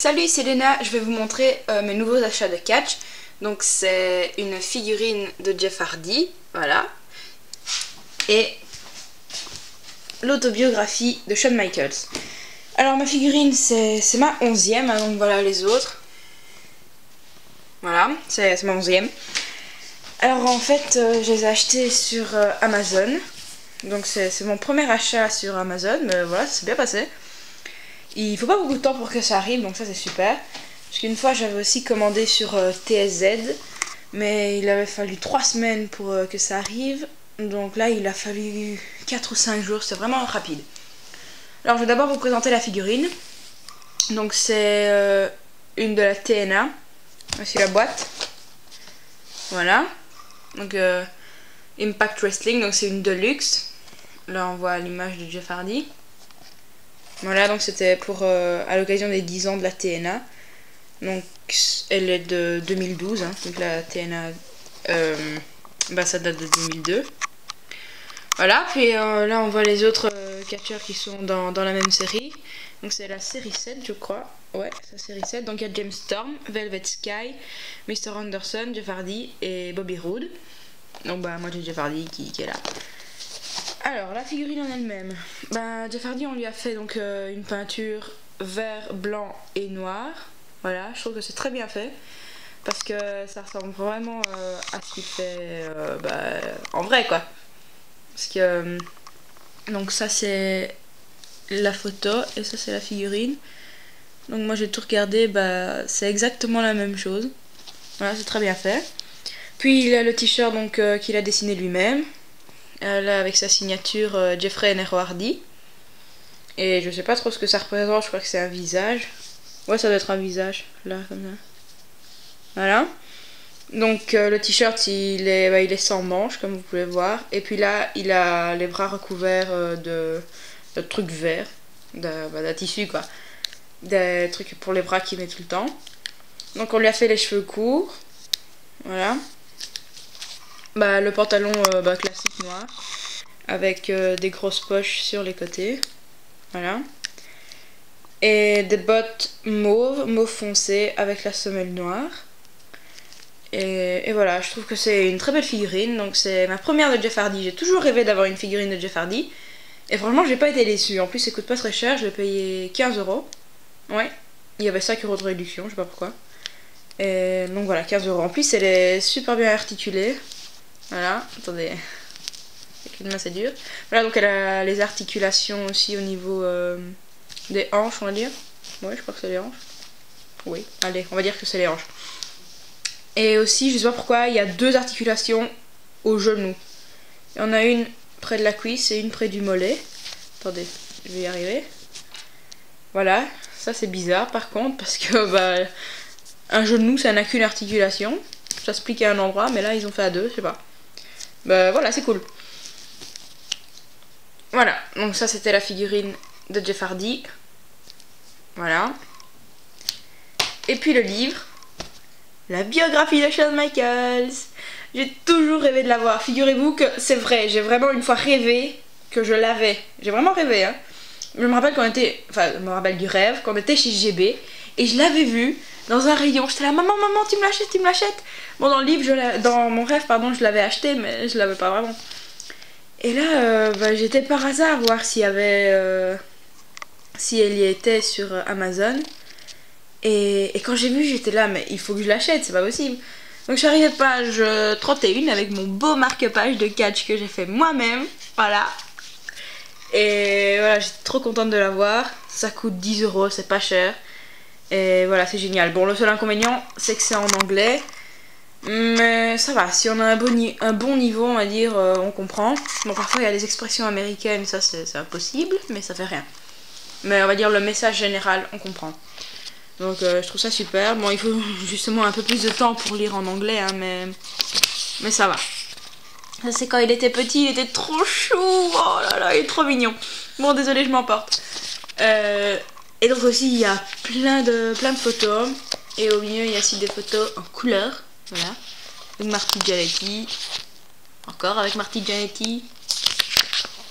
Salut, c'est Léna, je vais vous montrer mes nouveaux achats de catch. Donc c'est une figurine de Jeff Hardy, voilà. Et l'autobiographie de Shawn Michaels. Alors ma figurine c'est ma 11e, hein, donc voilà les autres. Voilà, c'est ma 11e. Alors en fait je les ai achetés sur Amazon. Donc c'est mon premier achat sur Amazon, mais voilà, ça s'est bien passé. Il faut pas beaucoup de temps pour que ça arrive, donc ça c'est super. Parce qu'une fois j'avais aussi commandé sur TSZ, mais il avait fallu 3 semaines pour que ça arrive. Donc là il a fallu 4 ou 5 jours, c'est vraiment rapide. Alors je vais d'abord vous présenter la figurine. Donc c'est une de la TNA. Voici la boîte. Voilà. Donc Impact Wrestling, donc c'est une Deluxe. Là on voit l'image de Jeff Hardy. Voilà, donc c'était pour à l'occasion des 10 ans de la TNA. Donc elle est de 2012, hein, donc la TNA, ça date de 2002. Voilà, puis là on voit les autres catcheurs qui sont dans la même série. Donc c'est la série 7 je crois. Ouais, c'est la série 7. Donc il y a James Storm, Velvet Sky, Mr. Anderson, Jeff Hardy et Bobby Roode. Donc moi j'ai Jeff Hardy qui est là. Alors la figurine en elle-même, Jeff Hardy on lui a fait donc une peinture vert, blanc et noir. Voilà, je trouve que c'est très bien fait parce que ça ressemble vraiment à ce qu'il fait en vrai quoi. Parce que donc ça c'est la photo et ça c'est la figurine. Donc moi j'ai tout regardé, c'est exactement la même chose. Voilà, c'est très bien fait. Puis il a le t-shirt donc qu'il a dessiné lui-même. Là avec sa signature Jeffrey Nero Hardy. Et je sais pas trop ce que ça représente, je crois que c'est un visage. Ouais, ça doit être un visage, là, comme ça. Voilà. Donc le t-shirt il est sans manches, comme vous pouvez voir. Et puis là, il a les bras recouverts de trucs verts, d'un tissu quoi. Des trucs pour les bras qu'il met tout le temps. Donc on lui a fait les cheveux courts. Voilà. Le pantalon classique noir avec des grosses poches sur les côtés, voilà, et des bottes mauve foncé avec la semelle noire. Et voilà, je trouve que c'est une très belle figurine. Donc c'est ma première de Jeff Hardy. J'ai toujours rêvé d'avoir une figurine de Jeff Hardy et franchement j'ai pas été déçue. En plus ça coûte pas très cher, je l'ai payé 15 €. Ouais, il y avait 5 € de réduction, je sais pas pourquoi. Et donc voilà, 15 €. En plus elle est super bien articulée. Voilà, attendez, avec une main c'est dur. Voilà, donc elle a les articulations aussi au niveau des hanches, on va dire. Ouais, je crois que c'est les hanches. Oui, allez, on va dire que c'est les hanches. Et aussi, je sais pas pourquoi, il y a 2 articulations au genou. Il y en a une près de la cuisse et une près du mollet. Attendez, je vais y arriver. Voilà, ça c'est bizarre par contre, parce que un genou ça n'a qu'une articulation. Ça se plie à un endroit, mais là ils ont fait à 2, je sais pas. Voilà, c'est cool. Voilà, donc ça c'était la figurine de Jeff Hardy. Voilà. Et puis le livre, la biographie de Shawn Michaels. J'ai toujours rêvé de l'avoir. Figurez-vous que c'est vrai, j'ai vraiment une fois rêvé que je l'avais. J'ai vraiment rêvé, hein. Je me rappelle je me rappelle du rêve, quand on était chez GB, et je l'avais vu dans un rayon. J'étais là, maman, tu me l'achètes, tu me l'achètes. Bon, dans le livre, dans mon rêve, pardon, je l'avais acheté, mais je l'avais pas vraiment. Et là, j'étais par hasard voir s'il y avait, si elle y était sur Amazon. Et quand j'ai vu, j'étais là, mais il faut que je l'achète, c'est pas possible. Donc je suis arrivée page 31 avec mon beau marque-page de catch que j'ai fait moi-même. Voilà. Et voilà, j'étais trop contente de l'avoir. Ça coûte 10 €, c'est pas cher. Et voilà, c'est génial. Bon, le seul inconvénient, c'est que c'est en anglais. Mais ça va, si on a un bon niveau, on va dire, on comprend. Bon, parfois il y a des expressions américaines, ça c'est impossible, mais ça fait rien. Mais on va dire le message général, on comprend. Donc je trouve ça super. Bon, il faut justement un peu plus de temps pour lire en anglais, hein, mais ça va. Ça c'est quand il était petit, il était trop chou. Oh là là, il est trop mignon. Bon, désolé, je m'emporte. Et donc aussi, il y a plein de photos. Et au milieu, il y a aussi des photos en couleur. Voilà. Donc Marty Jannetty. Encore avec Marty Jannetty.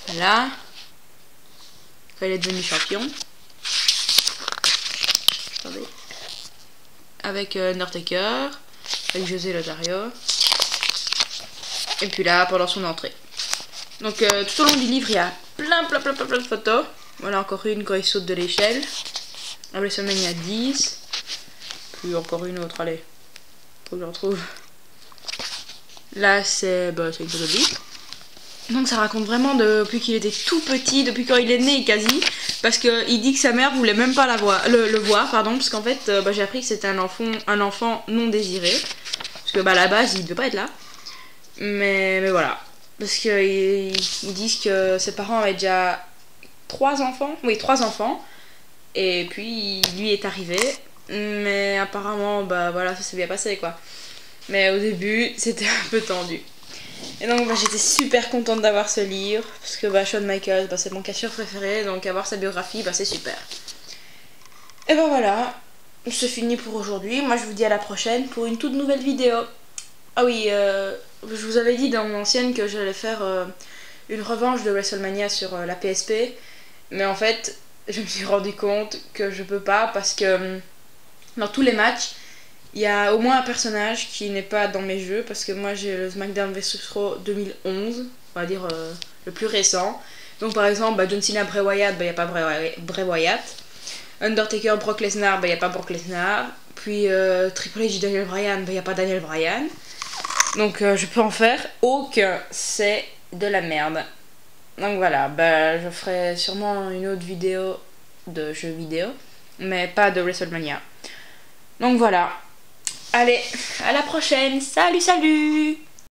Voilà. Quand il est devenu champion. Attendez. avec Undertaker, avec José Lothario. Et puis là, pendant son entrée. Donc tout au long du livre, il y a plein de photos. Voilà, encore une quand il saute de l'échelle. À WrestleMania 10. Puis encore une autre, allez. Faut que je retrouve. Là, c'est une photo de lui. Donc ça raconte vraiment depuis qu'il était tout petit, depuis quand il est né quasi. Parce qu'il dit que sa mère voulait même pas le voir, pardon. Parce qu'en fait, j'ai appris que c'était un enfant non désiré. Parce que à la base, il devait pas être là. Mais voilà. Parce qu'ils disent que ses parents avaient déjà 3 enfants. Oui, 3 enfants. Et puis lui est arrivé. Mais apparemment, voilà, ça s'est bien passé quoi. Mais au début, c'était un peu tendu. Et donc j'étais super contente d'avoir ce livre. Parce que Shawn Michaels, c'est mon catcheur préféré. Donc avoir sa biographie, c'est super. Et voilà. C'est fini pour aujourd'hui. Moi je vous dis à la prochaine pour une toute nouvelle vidéo. Ah oui, je vous avais dit dans mon ancienne que j'allais faire une revanche de WrestleMania sur la PSP. Mais en fait, je me suis rendu compte que je peux pas parce que dans tous les matchs, il y a au moins un personnage qui n'est pas dans mes jeux. Parce que moi j'ai le SmackDown vs Raw 2011, on va dire le plus récent. Donc par exemple, John Cena, Bray Wyatt, il n'y a pas Bray Wyatt. Undertaker, Brock Lesnar, il n'y a pas Brock Lesnar. Puis Triple H, Daniel Bryan, il n'y a pas Daniel Bryan. Donc je peux en faire aucun, c'est de la merde. Donc voilà, je ferai sûrement une autre vidéo de jeux vidéo, mais pas de WrestleMania. Donc voilà. Allez, à la prochaine. Salut, salut!